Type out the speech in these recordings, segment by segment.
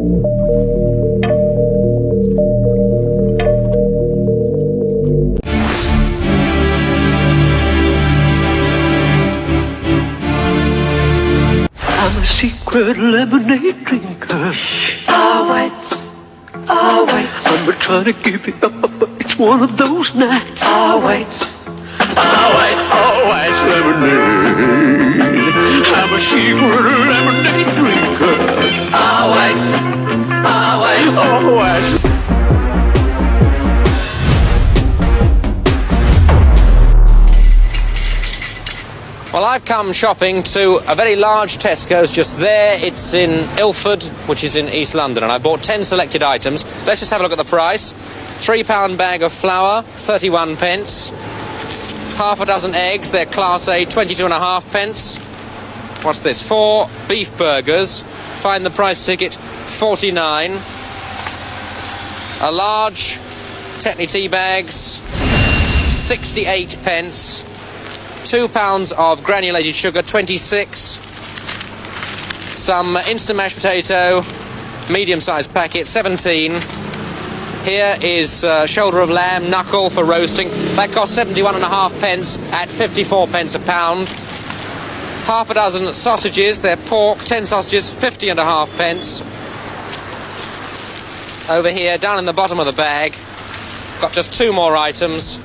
I'm a secret lemonade drinker. Oh, wait. Oh, wait. I'm trying to give it up, but it's one of those nights. Oh, wait. Oh, it's lemonade. I'm a secret lemonade drinker. Oh, wait. Oh, wait. Oh, it's... Well, I've come shopping to a very large Tesco's just there. It's in Ilford, which is in East London, and I bought 10 selected items. Let's just have a look at the price. £3 bag of flour, 31 pence. Half a dozen eggs, they're Class A, 22.5 pence. What's this? 4 beef burgers, find the price ticket, 49. A large Tetney tea bags, 68 pence. £2 of granulated sugar, 26. Some instant mashed potato, medium-sized packet, 17. Here is shoulder of lamb, knuckle for roasting. That costs 71.5 pence at 54 pence a pound. Half a dozen sausages, they're pork, 10 sausages, 50.5 pence. Over here, down in the bottom of the bag, got just 2 more items.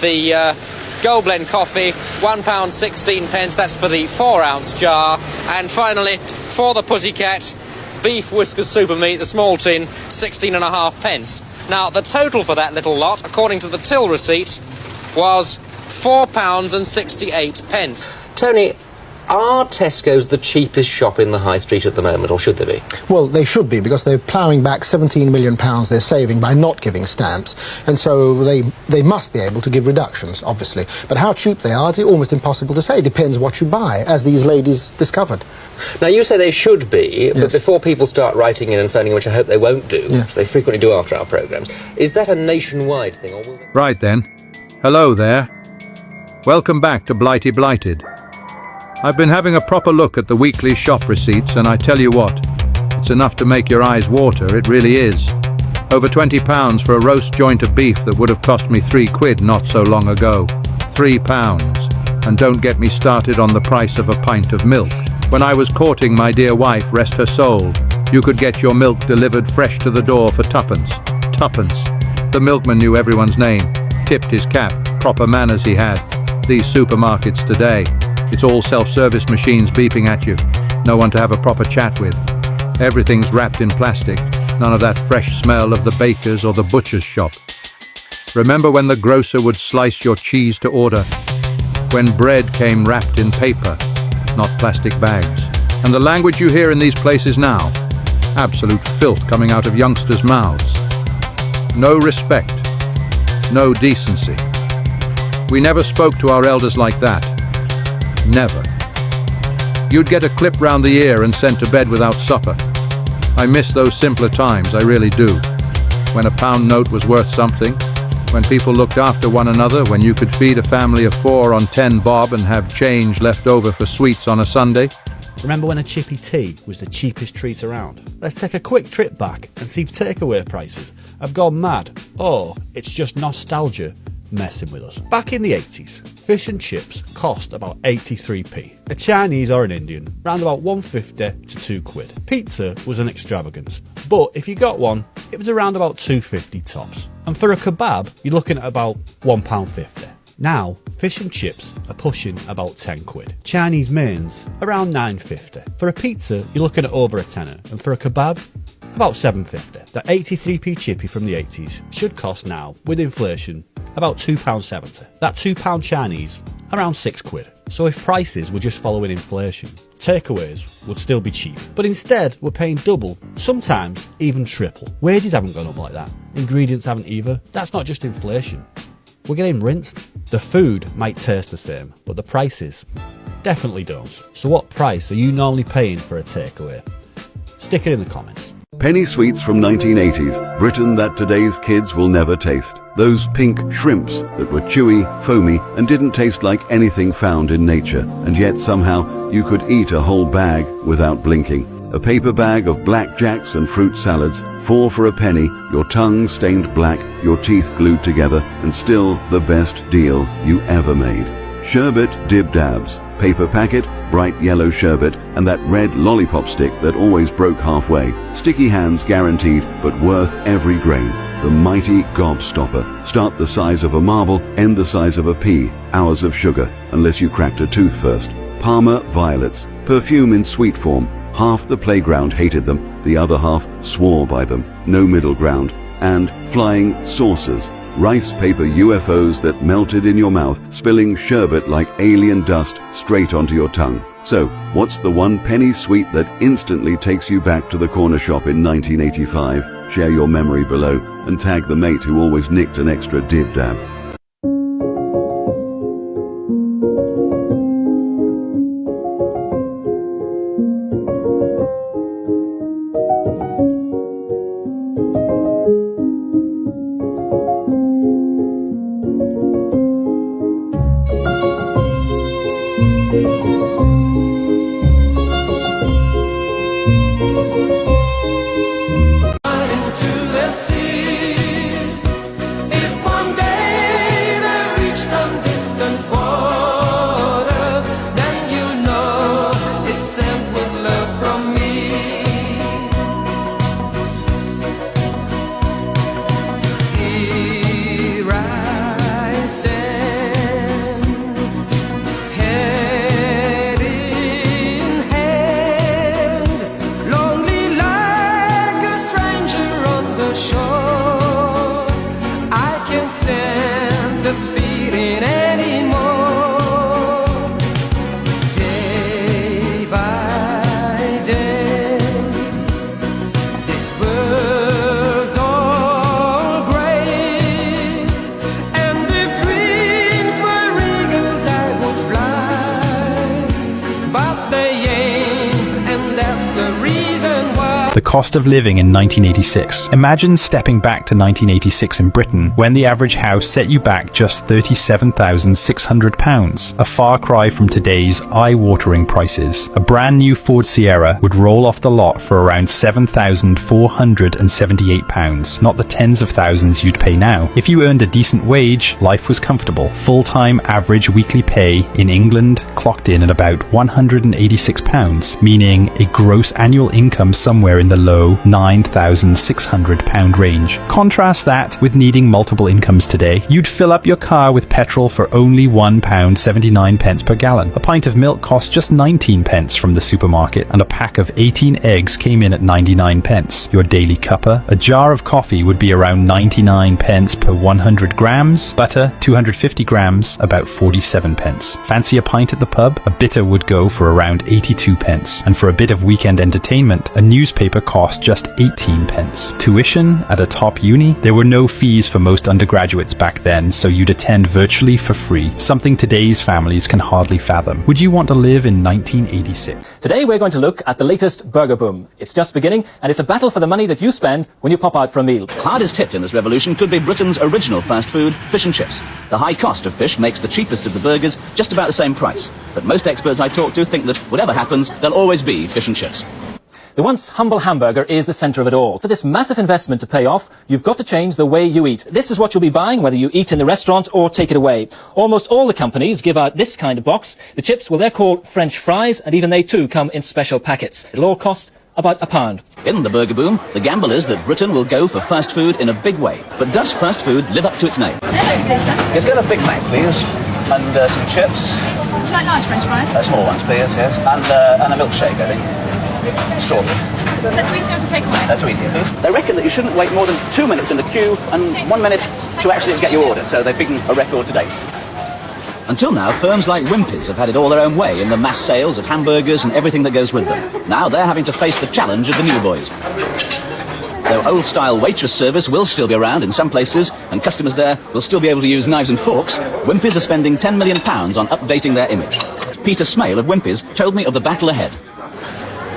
The Gold Blend coffee, £1.16 pence, that's for the 4-ounce jar. And finally, for the pussycat, beef whiskers super meat, the small tin, 16.5 pence. Now, the total for that little lot, according to the till receipt, was £4.68 pence. Tony, are Tesco's the cheapest shop in the high street at the moment, or should they be? Well, they should be, because they're ploughing back £17 million they're saving by not giving stamps, and so they must be able to give reductions, obviously. But how cheap they are, it's almost impossible to say. It depends what you buy, as these ladies discovered. Now, you say they should be, Yes. but before people start writing in and phoning, which I hope they won't do, Yes. which they frequently do after our programmes, is that a nationwide thing, or will they... Right then. Hello there. Welcome back to Blighty Blighted. I've been having a proper look at the weekly shop receipts, and I tell you what, it's enough to make your eyes water, it really is. Over £20 for a roast joint of beef that would have cost me £3 not so long ago. £3. And don't get me started on the price of a pint of milk. When I was courting my dear wife, rest her soul, you could get your milk delivered fresh to the door for twopence. Twopence. The milkman knew everyone's name, tipped his cap, proper manners he had. These supermarkets today, it's all self-service machines beeping at you. No one to have a proper chat with. Everything's wrapped in plastic. None of that fresh smell of the baker's or the butcher's shop. Remember when the grocer would slice your cheese to order? When bread came wrapped in paper, not plastic bags. And the language you hear in these places now? Absolute filth coming out of youngsters' mouths. No respect. No decency. We never spoke to our elders like that. Never. You'd get a clip round the ear and sent to bed without supper. I miss those simpler times, I really do. When a pound note was worth something, when people looked after one another, when you could feed a family of 4 on 10 bob and have change left over for sweets on a Sunday. Remember when a chippy tea was the cheapest treat around? Let's take a quick trip back and see if takeaway prices have gone mad, or it's just nostalgia messing with us. Back in the 80s, fish and chips cost about 83p. A Chinese or an Indian, round about 150 to £2. Pizza was an extravagance, but if you got one, it was around about 250 tops. And for a kebab, you're looking at about £1.50. Now, fish and chips are pushing about £10. Chinese mains, around £9.50. For a pizza, you're looking at over a tenner, and for a kebab, about £7.50. The 83p chippy from the 80s should cost now, with inflation, about £2.70. That £2 Chinese, around £6. So if prices were just following inflation, takeaways would still be cheap. But instead, we're paying double, sometimes even triple. Wages haven't gone up like that. Ingredients haven't either. That's not just inflation. We're getting rinsed. The food might taste the same, but the prices definitely don't. So what price are you normally paying for a takeaway? Stick it in the comments. Penny sweets from 1980s, Britain that today's kids will never taste. Those pink shrimps that were chewy, foamy, and didn't taste like anything found in nature, and yet somehow you could eat a whole bag without blinking. A paper bag of blackjacks and fruit salads, 4 for a penny, your tongue stained black, your teeth glued together, and still the best deal you ever made. Sherbet Dib Dabs, paper packet, bright yellow sherbet, and that red lollipop stick that always broke halfway. Sticky hands guaranteed, but worth every grain. The mighty gobstopper. Start the size of a marble, end the size of a pea. Hours of sugar, unless you cracked a tooth first. Parma Violets, perfume in sweet form. Half the playground hated them, the other half swore by them. No middle ground. And flying saucers. Rice paper UFOs that melted in your mouth, spilling sherbet like alien dust straight onto your tongue. So, what's the 1 penny sweet that instantly takes you back to the corner shop in 1985? Share your memory below and tag the mate who always nicked an extra Dib Dab. The cost of living in 1986. Imagine stepping back to 1986 in Britain, when the average house set you back just £37,600, a far cry from today's eye-watering prices. A brand new Ford Sierra would roll off the lot for around £7,478, not the tens of thousands you'd pay now. If you earned a decent wage, life was comfortable. Full-time average weekly pay in England clocked in at about £186, meaning a gross annual income somewhere in the low £9,600 range. Contrast that with needing multiple incomes today. You'd fill up your car with petrol for only £1.79 per gallon. A pint of milk cost just 19 pence from the supermarket, and a pack of 18 eggs came in at 99 pence. Your daily cuppa, a jar of coffee would be around 99 pence per 100 grams, butter 250 grams, about 47 pence. Fancy a pint at the pub? A bitter would go for around 82 pence, and for a bit of weekend entertainment, a newspaper cost just 18 pence. Tuition at a top uni? There were no fees for most undergraduates back then, so you'd attend virtually for free, something today's families can hardly fathom. Would you want to live in 1986? Today we're going to look at the latest burger boom. It's just beginning, and it's a battle for the money that you spend when you pop out for a meal. Hardest hit in this revolution could be Britain's original fast food, fish and chips. The high cost of fish makes the cheapest of the burgers just about the same price. But most experts I talk to think that whatever happens, there'll always be fish and chips. The once humble hamburger is the centre of it all. For this massive investment to pay off, you've got to change the way you eat. This is what you'll be buying, whether you eat in the restaurant or take it away. Almost all the companies give out this kind of box. The chips, well, they're called French fries, and even they too come in special packets. It'll all cost about £1. In the burger boom, the gamble is that Britain will go for fast food in a big way. But does fast food live up to its name? Yes, get a Big Mac, please, and some chips. Would you like large French fries? Small ones, please, yes. And a milkshake, I think. Strawberry. That's easier to take away. To eat, please. They reckon that you shouldn't wait more than 2 minutes in the queue and 1 minute to actually get your order, so they've beaten a record today. Until now, firms like Wimpy's have had it all their own way in the mass sales of hamburgers and everything that goes with them. Now they're having to face the challenge of the new boys. Though old-style waitress service will still be around in some places, and customers there will still be able to use knives and forks, Wimpy's are spending £10 million on updating their image. Peter Smale of Wimpy's told me of the battle ahead.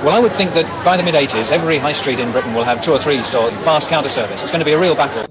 Well, I would think that by the mid-80s, every high street in Britain will have 2 or 3 stores, fast counter service. It's going to be a real battle.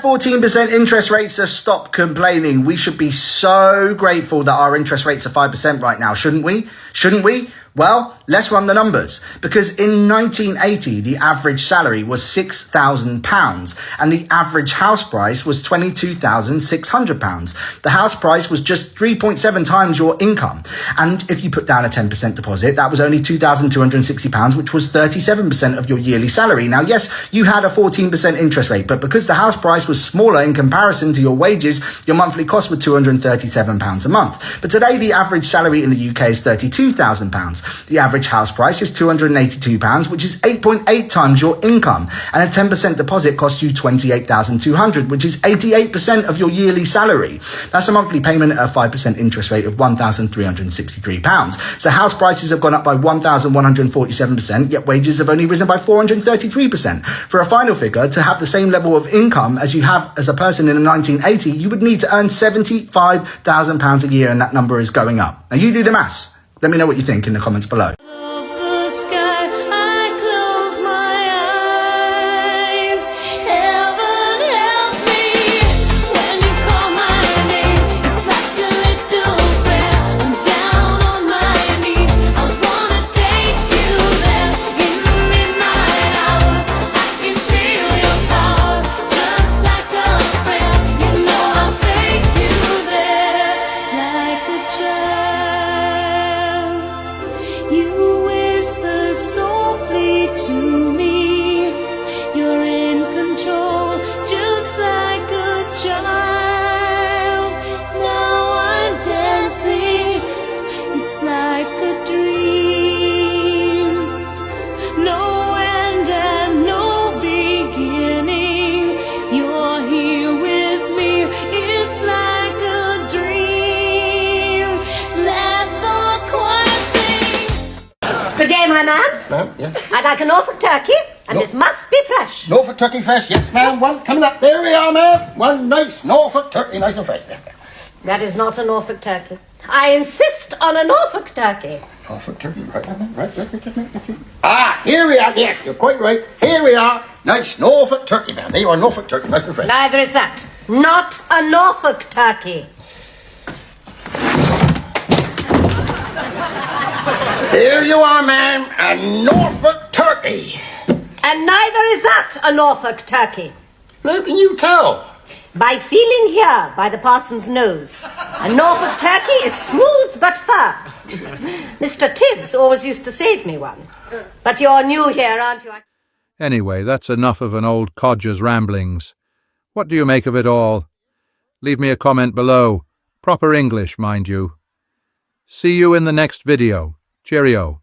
14% interest rates, so stop complaining. We should be so grateful that our interest rates are 5% right now, shouldn't we? Shouldn't we? Well, let's run the numbers. Because in 1980, the average salary was £6,000 and the average house price was £22,600. The house price was just 3.7 times your income. And if you put down a 10% deposit, that was only £2,260, which was 37% of your yearly salary. Now, yes, you had a 14% interest rate, but because the house price was smaller in comparison to your wages, your monthly cost was £237 a month. But today, the average salary in the UK is £32,000. The average house price is £282, which is 8.8 times your income. And a 10% deposit costs you £28,200, which is 88% of your yearly salary. That's a monthly payment at a 5% interest rate of £1,363. So house prices have gone up by 1,147%, yet wages have only risen by 433%. For a final figure, to have the same level of income as you have as a person in 1980, you would need to earn £75,000 a year, and that number is going up. Now you do the maths. Let me know what you think in the comments below. Good day, my man. Ma'am, yes. I'd like a Norfolk turkey, and it must be fresh. Norfolk turkey fresh, yes, ma'am. One coming up. There we are, ma'am. One nice Norfolk turkey, nice and fresh. That is not a Norfolk turkey. I insist on a Norfolk turkey. Norfolk turkey, right, ma'am, right. Ah, here we are. Yes, you're quite right. Here we are. Nice Norfolk turkey, ma'am. There you are, Norfolk turkey, nice and fresh. Neither is that. Not a Norfolk turkey. Here you are, ma'am, a Norfolk turkey. And neither is that a Norfolk turkey. How can you tell? By feeling here, by the parson's nose. A Norfolk turkey is smooth but firm. Mr. Tibbs always used to save me one. But you're new here, aren't you? Anyway, that's enough of an old codger's ramblings. What do you make of it all? Leave me a comment below. Proper English, mind you. See you in the next video. Cheerio.